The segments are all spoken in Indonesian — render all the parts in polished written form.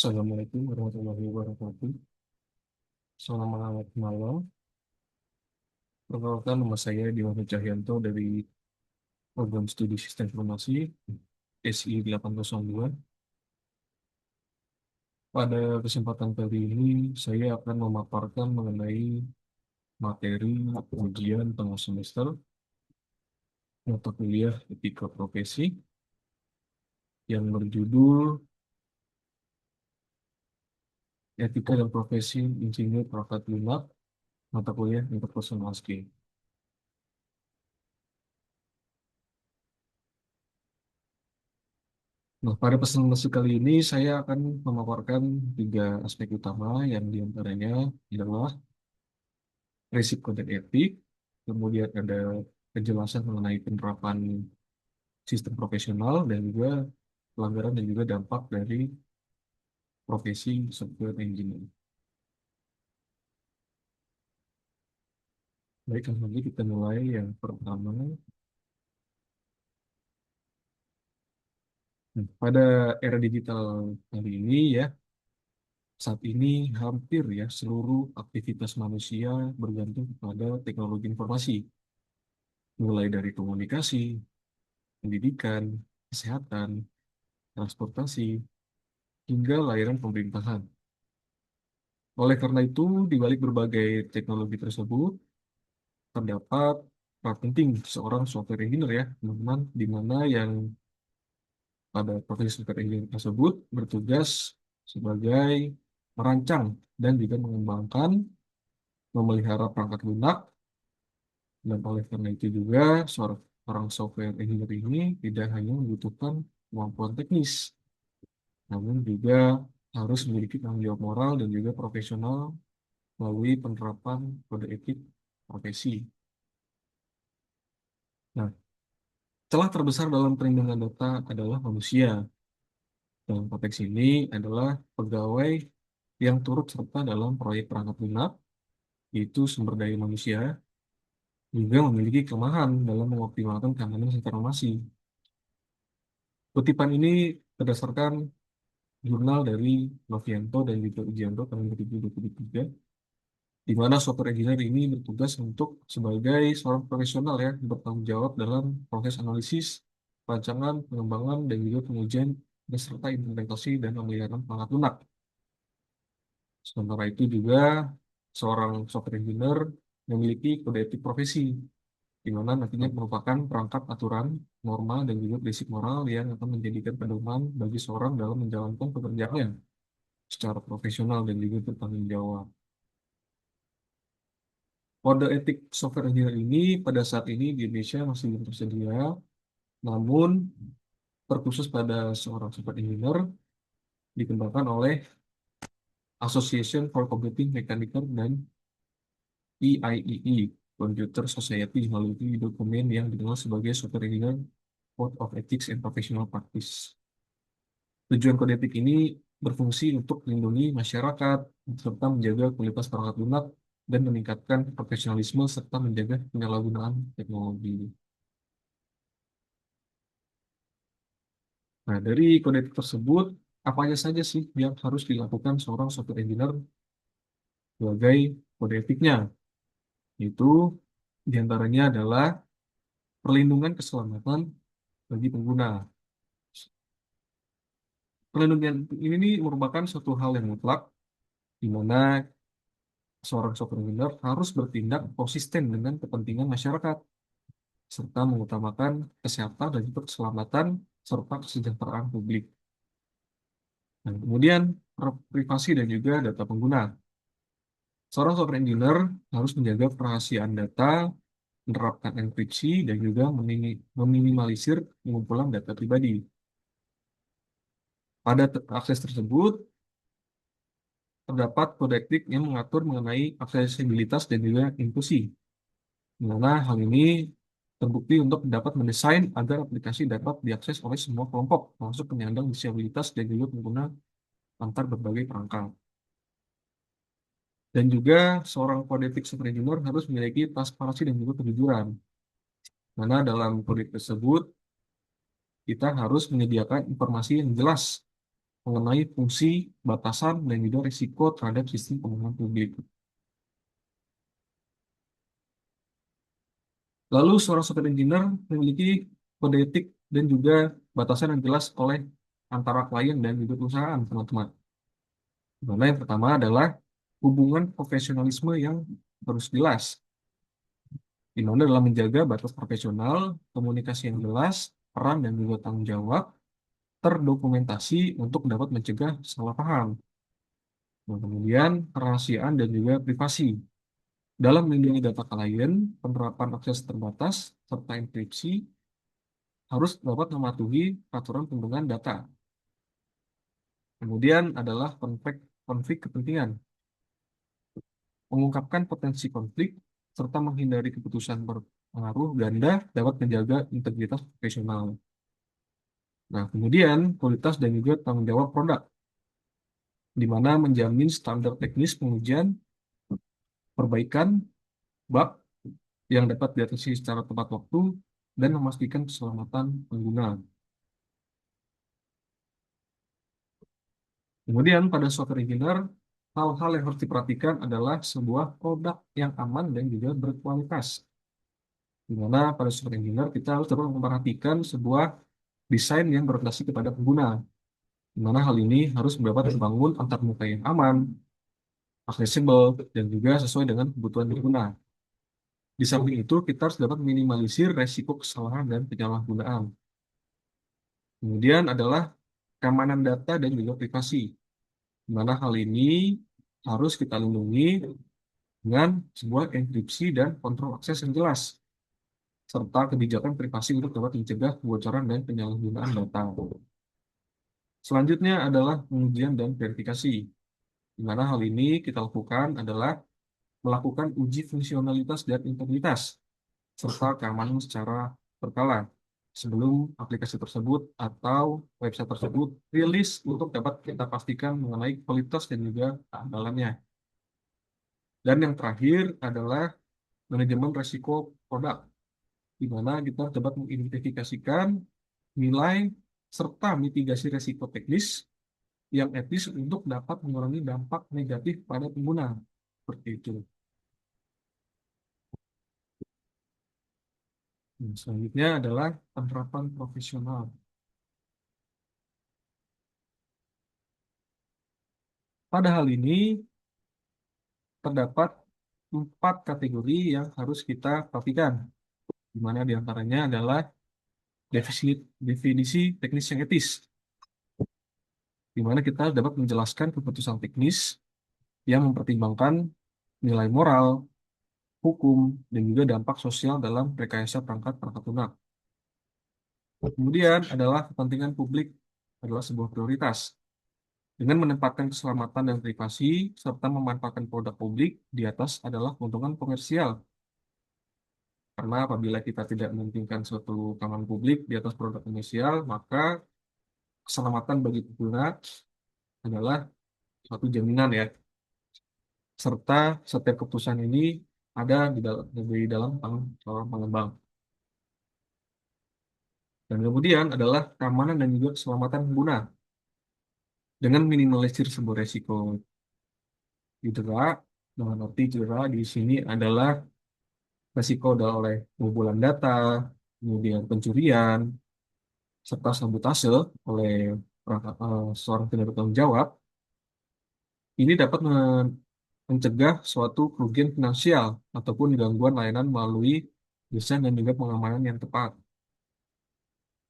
Assalamualaikum warahmatullahi wabarakatuh. Selamat malam. Perkenalkan, nama saya Diwan Cahyanto dari Program Studi Sistem Informasi SI 802. Pada kesempatan kali ini, saya akan memaparkan mengenai materi ujian tengah semester mata kuliah Etika Profesi yang berjudul Etika dan Profesi Insinyur Perangkat Lunak, mata kuliah Interpersonal Skill. Nah, pada presentasi kali ini saya akan memaparkan tiga aspek utama yang diantaranya adalah risiko dan etik, kemudian ada penjelasan mengenai penerapan sistem profesional, dan juga pelanggaran dan juga dampak dari profesi software engineer. Baik, langsung saja kita mulai yang pertama. Pada era digital kali ini ya, saat ini hampir ya seluruh aktivitas manusia bergantung kepada teknologi informasi, mulai dari komunikasi, pendidikan, kesehatan, transportasi, hingga layanan pemerintahan. Oleh karena itu, di balik berbagai teknologi tersebut, terdapat peran penting seorang software engineer ya, teman-teman, di mana yang pada profesi software engineer tersebut bertugas sebagai merancang dan juga mengembangkan, memelihara perangkat lunak, dan oleh karena itu juga seorang software engineer ini tidak hanya membutuhkan kemampuan teknis, namun juga harus memiliki tanggung jawab moral dan juga profesional melalui penerapan kode etik profesi. Nah, celah terbesar dalam perlindungan data adalah manusia. Dalam konteks ini adalah pegawai yang turut serta dalam proyek perangkat lunak, yaitu sumber daya manusia, juga memiliki kelemahan dalam mengoptimalkan keamanan informasi. Kutipan ini berdasarkan jurnal dari Novianto dan juga Ujianto tahun 2023, di mana software engineer ini bertugas untuk sebagai seorang profesional ya, bertanggung jawab dalam proses analisis, perancangan, pengembangan, dan juga pengujian, beserta implementasi dan pemeliharaan perangkat lunak. Sementara itu juga seorang software engineer memiliki kode etik profesi, di mana nantinya merupakan perangkat aturan, norma, dan juga prinsip moral yang akan menjadikan pedoman bagi seorang dalam menjalankan pekerjaannya secara profesional dan juga bertanggung jawab. Kode etik software engineer ini pada saat ini di Indonesia masih belum tersedia, namun terkhusus pada seorang software engineer dikembangkan oleh Association for Computing Mechanical dan EIEE, Computer Society, melalui dokumen yang dikenal sebagai Software Engineer Code of Ethics and Professional Practice. Tujuan kode etik ini berfungsi untuk melindungi masyarakat, serta menjaga kualitas perangkat lunak, dan meningkatkan profesionalisme serta menjaga penyalahgunaan teknologi. Nah, dari kode etik tersebut, apa aja saja sih yang harus dilakukan seorang software engineer sebagai kode etiknya? Itu diantaranya adalah perlindungan keselamatan bagi pengguna. Perlindungan ini merupakan suatu hal yang mutlak, di mana seorang software engineer harus bertindak konsisten dengan kepentingan masyarakat, serta mengutamakan kesehatan dan juga keselamatan, serta kesejahteraan publik. Dan kemudian, privasi dan juga data pengguna. Seorang software engineer harus menjaga kerahasiaan data, menerapkan enkripsi, dan juga meminimalisir pengumpulan data pribadi. Pada akses tersebut, terdapat kode etik yang mengatur mengenai aksesibilitas dan juga inklusi, di mana hal ini terbukti untuk dapat mendesain agar aplikasi dapat diakses oleh semua kelompok, termasuk penyandang disabilitas dan juga pengguna antar berbagai perangkat. Dan juga seorang kode etik software engineer harus memiliki transparansi dan juga kejujuran, mana dalam kode tersebut kita harus menyediakan informasi yang jelas mengenai fungsi, batasan, dan juga risiko terhadap sistem pengumuman publik. Lalu seorang software engineer memiliki kode etik dan juga batasan yang jelas oleh antara klien dan juga perusahaan, teman-teman. Di mana yang pertama adalah hubungan profesionalisme yang harus jelas, di mana dalam menjaga batas profesional, komunikasi yang jelas, peran dan juga tanggung jawab, terdokumentasi untuk dapat mencegah salah paham. Nah, kemudian kerahasiaan dan juga privasi. Dalam melindungi data klien, penerapan akses terbatas, serta enkripsi harus dapat mematuhi peraturan perlindungan data. Kemudian adalah konflik, konflik kepentingan, mengungkapkan potensi konflik, serta menghindari keputusan berpengaruh ganda dapat menjaga integritas profesional. Nah, kemudian kualitas dan juga tanggung jawab produk, di mana menjamin standar teknis pengujian, perbaikan, bug yang dapat diatasi secara tepat waktu, dan memastikan keselamatan pengguna. Kemudian pada software engineer, hal-hal yang harus diperhatikan adalah sebuah produk yang aman dan juga berkualitas. Di mana pada software engineer kita harus dapat memperhatikan sebuah desain yang berorientasi kepada pengguna. Di mana hal ini harus dapat dibangun antar muka yang aman, aksesibel, dan juga sesuai dengan kebutuhan pengguna. Di samping itu, kita harus dapat minimalisir resiko kesalahan dan penyalahgunaan. Kemudian adalah keamanan data dan juga privasi, di mana hal ini harus kita lindungi dengan sebuah enkripsi dan kontrol akses yang jelas, serta kebijakan privasi untuk dapat mencegah kebocoran dan penyalahgunaan data. Selanjutnya adalah pengujian dan verifikasi, di mana hal ini kita lakukan adalah melakukan uji fungsionalitas dan integritas, serta keamanan secara berkala sebelum aplikasi tersebut atau website tersebut rilis untuk dapat kita pastikan mengenai kualitas dan juga keandalannya. Dan yang terakhir adalah manajemen resiko produk, di mana kita dapat mengidentifikasikan nilai serta mitigasi resiko teknis yang etis untuk dapat mengurangi dampak negatif pada pengguna. Seperti itu. Selanjutnya adalah penerapan profesional. Pada hal ini, terdapat 4 kategori yang harus kita perhatikan, di mana diantaranya adalah definisi teknis yang etis, di mana kita dapat menjelaskan keputusan teknis yang mempertimbangkan nilai moral, hukum, dan juga dampak sosial dalam rekayasa perangkat lunak. Kemudian adalah kepentingan publik adalah sebuah prioritas, dengan menempatkan keselamatan dan privasi serta memanfaatkan produk publik di atas adalah keuntungan komersial. Karena apabila kita tidak mementingkan suatu keamanan publik di atas produk komersial, maka keselamatan bagi pengguna adalah suatu jaminan ya. Serta setiap keputusan ini ada di dalam tanggung jawab pengembang. Dan kemudian adalah keamanan dan juga keselamatan pengguna dengan minimalisir sebuah resiko cedera. Dengan arti cedera di sini adalah resiko oleh pengumpulan data, kemudian pencurian, serta sabotase oleh seorang tidak bertanggung jawab. Ini dapat mencegah suatu kerugian finansial ataupun gangguan layanan melalui desain dan juga pengamanan yang tepat.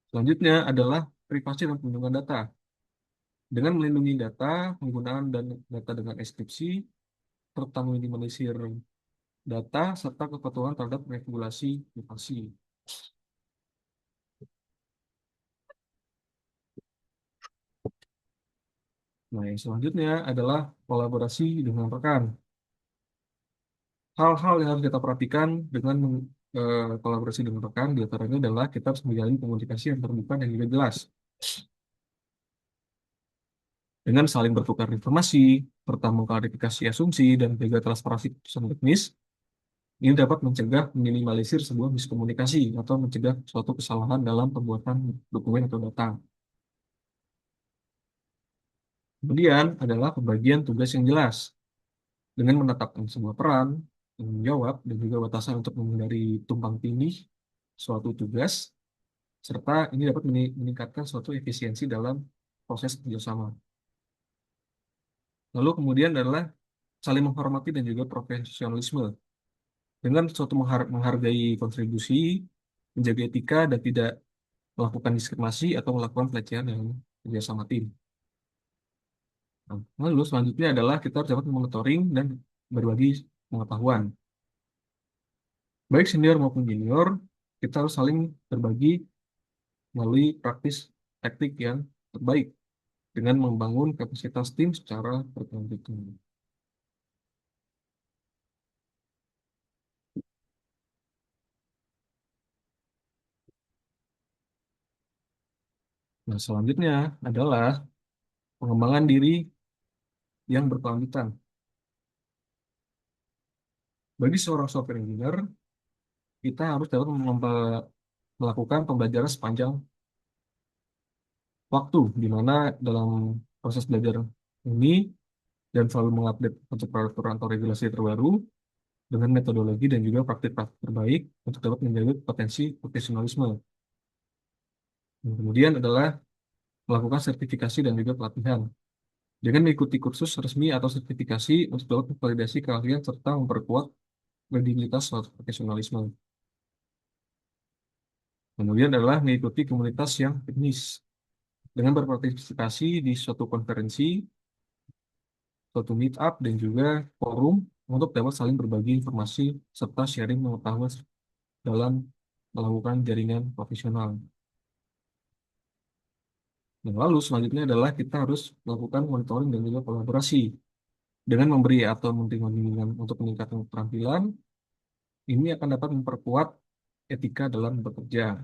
Selanjutnya adalah privasi dan perlindungan data. Dengan melindungi data, penggunaan dan data dengan enkripsi, serta minimalisir data, serta kepatuhan terhadap regulasi privasi. Nah, yang selanjutnya adalah kolaborasi dengan rekan. Hal-hal yang harus kita perhatikan dengan kolaborasi dengan rekan, di antaranya adalah kita harus menjalin komunikasi yang terbuka dan juga jelas. Dengan saling bertukar informasi, serta mengklarifikasi asumsi dan juga transparansi keputusan teknis, ini dapat mencegah minimalisir sebuah miskomunikasi atau mencegah suatu kesalahan dalam pembuatan dokumen atau data. Kemudian adalah pembagian tugas yang jelas dengan menetapkan semua peran, tanggung jawab, dan juga batasan untuk menghindari tumpang tindih suatu tugas, serta ini dapat meningkatkan suatu efisiensi dalam proses kerjasama. Lalu kemudian adalah saling menghormati dan juga profesionalisme dengan suatu menghargai kontribusi, menjaga etika, dan tidak melakukan diskriminasi atau melakukan pelecehan dalam kerjasama tim. Nah, lalu selanjutnya adalah kita harus dapat monitoring dan berbagi pengetahuan. Baik senior maupun junior, kita harus saling berbagi melalui praktis taktik yang terbaik dengan membangun kapasitas tim secara berkelanjutan. Nah, selanjutnya adalah pengembangan diri yang berkelanjutan. Bagi seorang software engineer, kita harus dapat melakukan pembelajaran sepanjang waktu, di mana dalam proses belajar ini dan selalu mengupdate untuk peraturan atau regulasi terbaru dengan metodologi dan juga praktik-praktik terbaik untuk dapat menjaga potensi profesionalisme. Dan kemudian adalah melakukan sertifikasi dan juga pelatihan dengan mengikuti kursus resmi atau sertifikasi untuk dapat memvalidasi keahlian serta memperkuat kredibilitas suatu profesionalisme. Kemudian adalah mengikuti komunitas yang teknis dengan berpartisipasi di suatu konferensi, suatu meet up, dan juga forum untuk dapat saling berbagi informasi serta sharing pengetahuan dalam melakukan jaringan profesional. Dan lalu selanjutnya adalah kita harus melakukan monitoring dan juga kolaborasi dengan memberi atau memberi bimbingan untuk meningkatkan keterampilan. Ini akan dapat memperkuat etika dalam bekerja.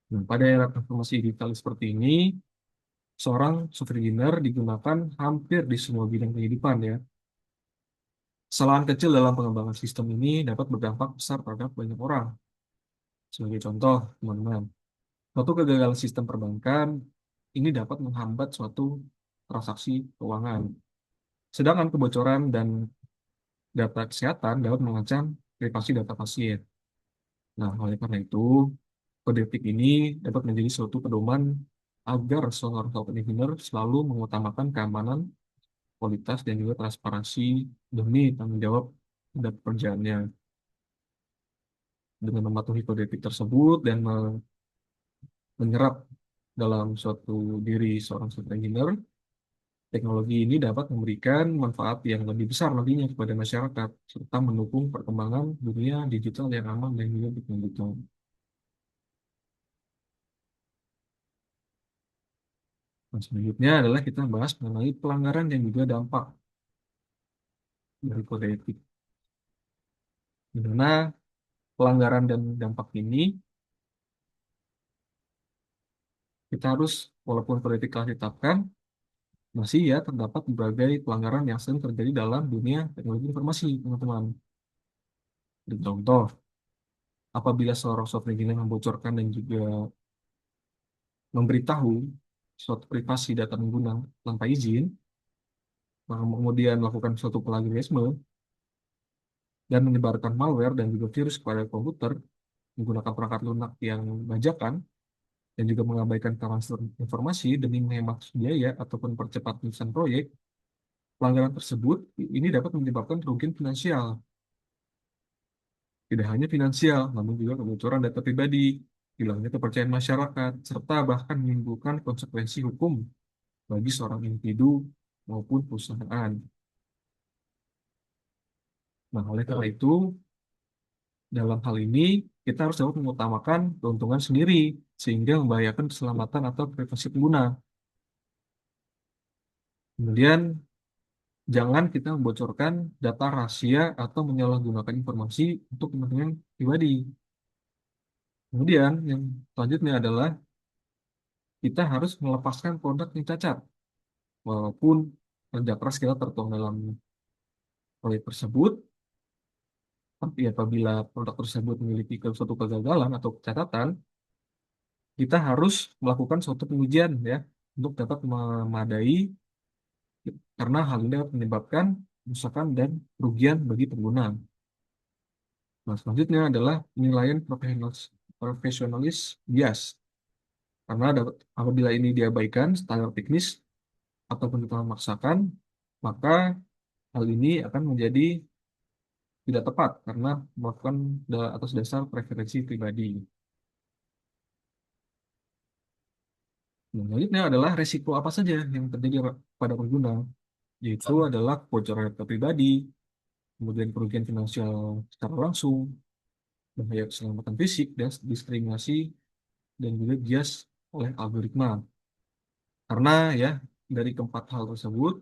Nah, pada era transformasi digital seperti ini, seorang software engineer digunakan hampir di semua bidang kehidupan ya. Kesalahan kecil dalam pengembangan sistem ini dapat berdampak besar terhadap banyak orang. Sebagai contoh, teman-teman, suatu kegagalan sistem perbankan ini dapat menghambat suatu transaksi keuangan. Sedangkan kebocoran dan data kesehatan dapat mengancam privasi data pasien. Nah, oleh karena itu, kode etik ini dapat menjadi suatu pedoman agar seorang software engineer selalu mengutamakan keamanan, kualitas, dan juga transparansi demi tanggung jawab terhadap pekerjaannya. Dengan mematuhi kode etik tersebut dan menyerap dalam suatu diri seorang software engineer, teknologi ini dapat memberikan manfaat yang lebih besar nantinya kepada masyarakat, serta mendukung perkembangan dunia digital yang aman dan juga berkelanjutan. Nah, selanjutnya adalah kita bahas mengenai pelanggaran dan juga dampak dari kode etik. Di mana pelanggaran dan dampak ini kita harus, walaupun kode etik telah ditetapkan, masih ya terdapat berbagai pelanggaran yang sering terjadi dalam dunia teknologi informasi, teman-teman. Dan contoh, apabila seorang software engineer membocorkan dan juga memberitahu suatu privasi data pengguna tanpa izin, maka kemudian melakukan suatu plagiarisme dan menyebarkan malware dan juga virus kepada komputer menggunakan perangkat lunak yang bajakan dan juga mengabaikan transfer informasi demi menghemat biaya ataupun percepat penyelesaian proyek, pelanggaran tersebut ini dapat menyebabkan kerugian finansial. Tidak hanya finansial, namun juga kebocoran data pribadi, hilangnya kepercayaan masyarakat, serta bahkan menimbulkan konsekuensi hukum bagi seorang individu maupun perusahaan. Nah, oleh karena itu, dalam hal ini, kita harus dapat mengutamakan keuntungan sendiri, sehingga membahayakan keselamatan atau privasi pengguna. Kemudian, jangan kita membocorkan data rahasia atau menyalahgunakan informasi untuk kepentingan pribadi. Kemudian, yang selanjutnya adalah kita harus melepaskan produk yang cacat, walaupun kerja keras kita tertuang dalam proyek tersebut, tapi apabila produk tersebut memiliki suatu kegagalan atau kecacatan, kita harus melakukan suatu pengujian ya untuk dapat memadai karena hal ini dapat menyebabkan kerusakan dan kerugian bagi pengguna. Nah, selanjutnya adalah penilaian profesionalis bias. Karena apabila ini diabaikan standar teknis ataupun kita memaksakan, maka hal ini akan menjadi tidak tepat karena melakukan atas dasar preferensi pribadi. Nah, selanjutnya adalah resiko apa saja yang terjadi pada pengguna, yaitu adalah kebocoran data pribadi, kemudian kerugian finansial secara langsung, bahaya keselamatan fisik, dan diskriminasi, dan juga bias oleh algoritma. Karena ya, dari keempat hal tersebut,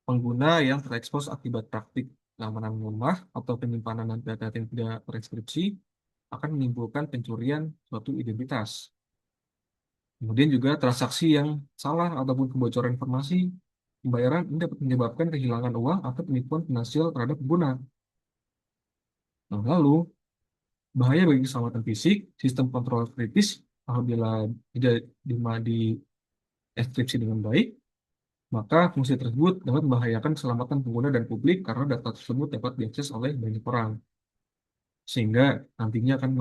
pengguna yang terekspos akibat praktik keamanan lemah atau penyimpanan data yang tidak terenkripsi akan menimbulkan pencurian suatu identitas. Kemudian juga transaksi yang salah ataupun kebocoran informasi pembayaran ini dapat menyebabkan kehilangan uang atau penipuan finansial terhadap pengguna. Nah, lalu, bahaya bagi keselamatan fisik, sistem kontrol kritis apabila tidak dienkripsi dengan baik, maka fungsi tersebut dapat membahayakan keselamatan pengguna dan publik karena data tersebut dapat diakses oleh banyak orang, sehingga nantinya akan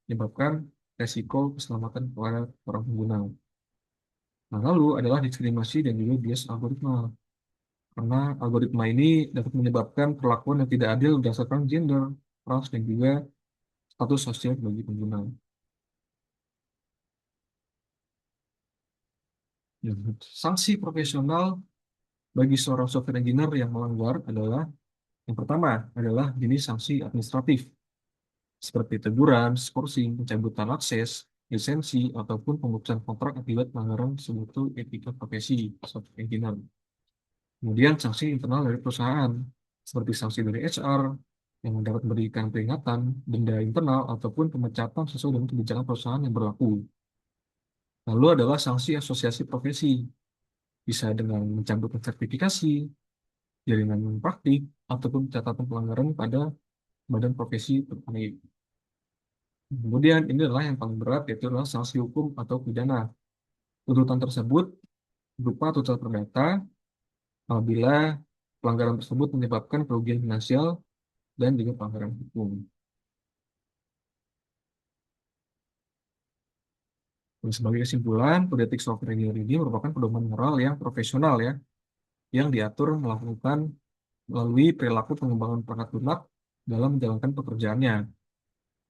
menyebabkan resiko keselamatan kepada orang pengguna. Nah, lalu adalah diskriminasi dan juga bias algoritma. Karena algoritma ini dapat menyebabkan perlakuan yang tidak adil berdasarkan gender, ras, dan juga status sosial bagi pengguna. Ya, sanksi profesional bagi seorang software engineer yang melanggar adalah yang pertama adalah jenis sanksi administratif seperti teguran, skorsing, pencabutan akses, lisensi, ataupun pemutusan kontrak akibat pelanggaran suatu etika profesi software engineer. Kemudian sanksi internal dari perusahaan seperti sanksi dari HR yang dapat memberikan peringatan, denda internal, ataupun pemecatan sesuai dengan kebijakan perusahaan yang berlaku. Lalu adalah sanksi asosiasi profesi, bisa dengan mencabut sertifikasi, jaringan praktik, ataupun catatan pelanggaran pada badan profesi terkait. Kemudian ini adalah yang paling berat, yaitu adalah sanksi hukum atau pidana. Tuntutan tersebut berupa tuntutan perdata apabila pelanggaran tersebut menyebabkan kerugian finansial dan juga pelanggaran hukum. Dan sebagai kesimpulan, kode etik software engineer ini merupakan pedoman moral yang profesional ya, yang diatur melakukan melalui perilaku pengembangan perangkat lunak dalam menjalankan pekerjaannya.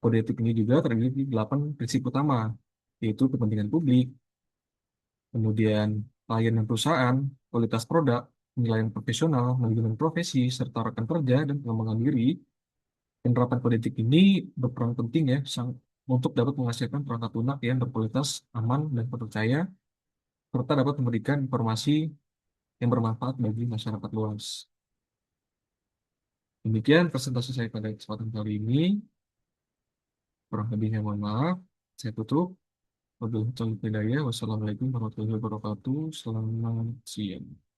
Kode etik ini juga terdiri dari 8 prinsip utama, yaitu kepentingan publik, kemudian pelayanan perusahaan, kualitas produk, penilaian profesional, manajemen profesi, serta rekan kerja dan pengembangan diri. Penerapan kode etik ini berperan penting ya untuk dapat menghasilkan perangkat lunak yang berkualitas, aman, dan terpercaya, serta dapat memberikan informasi yang bermanfaat bagi masyarakat luas. Demikian presentasi saya pada kesempatan kali ini. Kurang lebihnya mohon maaf. Saya tutup. Wabillahi taufiq wal hidayah. Wassalamualaikum warahmatullahi wabarakatuh. Selamat siang.